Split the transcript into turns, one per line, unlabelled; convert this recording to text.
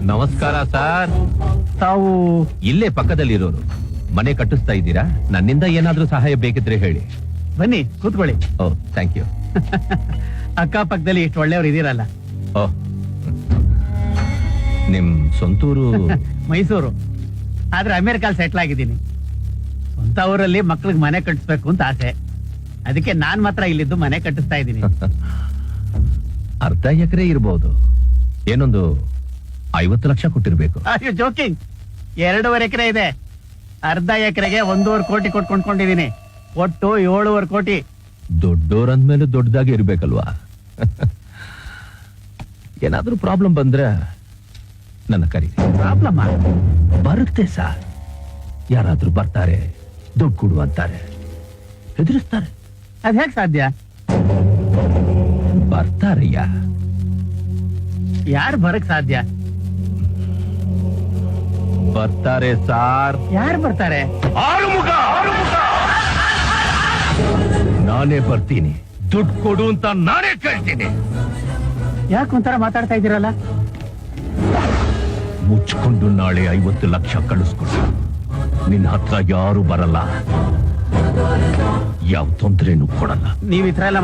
ನಮಸ್ಕಾರ ಸರ್.
ತಾವು
ಇಲ್ಲೇ ಪಕ್ಕದಲ್ಲಿರೋರು. ಮನೆ ಕಟ್ಟಿಸ್ತಾ ಇದ್ದೀರಾ? ನನ್ನಿಂದ ಏನಾದ್ರೂ ಸಹಾಯ ಬೇಕಿದ್ರೆ ಹೇಳಿ.
ಬನ್ನಿ ಕೂತ್ಕೊಳ್ಳಿ.
ಓ ಥ್ಯಾಂಕ್ ಯು.
ಅಕ್ಕಪಕ್ಕದಲ್ಲಿ ಇಷ್ಟು ಒಳ್ಳೆಯವ್ರು ಇದೀರಲ್ಲ.
ಓ, ನಿಮ್ ಸ್ವಂತೂರು?
ಮೈಸೂರು, ಆದ್ರೆ ಅಮೆರಿಕಲ್ ಸೆಟ್ಲ್ ಆಗಿದ್ದೀನಿ. ಸ್ವಂತ ಊರಲ್ಲಿ ಮಕ್ಳಿಗೆ ಮನೆ ಕಟ್ಟಿಸ್ಬೇಕು ಅಂತ ಆಸೆ. ಅದಕ್ಕೆ ನಾನ್ ಮಾತ್ರ ಇಲ್ಲಿದ್ದು ಮನೆ ಕಟ್ಟಿಸ್ತಾ ಇದ್ದೀನಿ.
ಅರ್ಧ ಎಕರೆ ಇರಬಹುದು. ಏನೊಂದು 50 ಲಕ್ಷ ಕೊಟ್ಟಿರ್ಬೇಕು.
ಅಯ್ಯೋ ಜೋಕಿಂಗ್, 2.5 ಎಕರೆ ಇದೆ. ಅರ್ಧ ಎಕರೆಗೆ 1.5 ಕೋಟಿ ಕೊಟ್ಕೊಂಡಿದ್ದೀನಿ. ಒಟ್ಟು 7.5 ಕೋಟಿ.
ದೊಡ್ಡೋರಂದ್ಮೇಲೆ ದೊಡ್ಡದಾಗಿ ಇರ್ಬೇಕಲ್ವಾ? ಏನಾದ್ರೂ ಪ್ರಾಬ್ಲಮ್ ಬಂದ್ರೆ ನನ್ನ ಕರೀರಿ.
ಪ್ರಾಬ್ಲಮ್
ಬರುತ್ತೆ ಸರ್. ಯಾರಾದ್ರೂ ಬರ್ತಾರೆ, ದುಡ್ಡು ಕೊಡು ಅಂತಾರೆ, ಹೆದರಿಸ್ತಾರೆ.
ಅದ್ ಹೇಗ್ ಸಾಧ್ಯ?
ಬರ್ತಾರಯ್ಯ.
ಯಾರು ಬರಕ್ ಸಾಧ್ಯ?
ಬರ್ತಾರೆ ಸಾರ್.
ಯಾರು ಬರ್ತಾರೆ?
ಆರುಮುಖ ನಾನೇ ಬರ್ತೀನಿ. ದುಡ್ಡು ಕೊಡು ಅಂತ ನಾನೇ ಕೇಳ್ತೀನಿ.
ಯಾಕೆ ಒಂಥರ ಮಾತಾಡ್ತಾ ಇದ್ದೀರಲ್ಲ?
ಮುಚ್ಕೊಂಡು ನಾಳೆ 50 ಲಕ್ಷ ಕಳಿಸ್ಕೊಡು. ನಿನ್ನ ಹತ್ರ ಯಾರು ಬರಲ್ಲ, ಯಾವ ತೊಂದರೆನೂ ಕೊಡಲ್ಲ.
ನೀವ್ ಈ ತರ ಎಲ್ಲ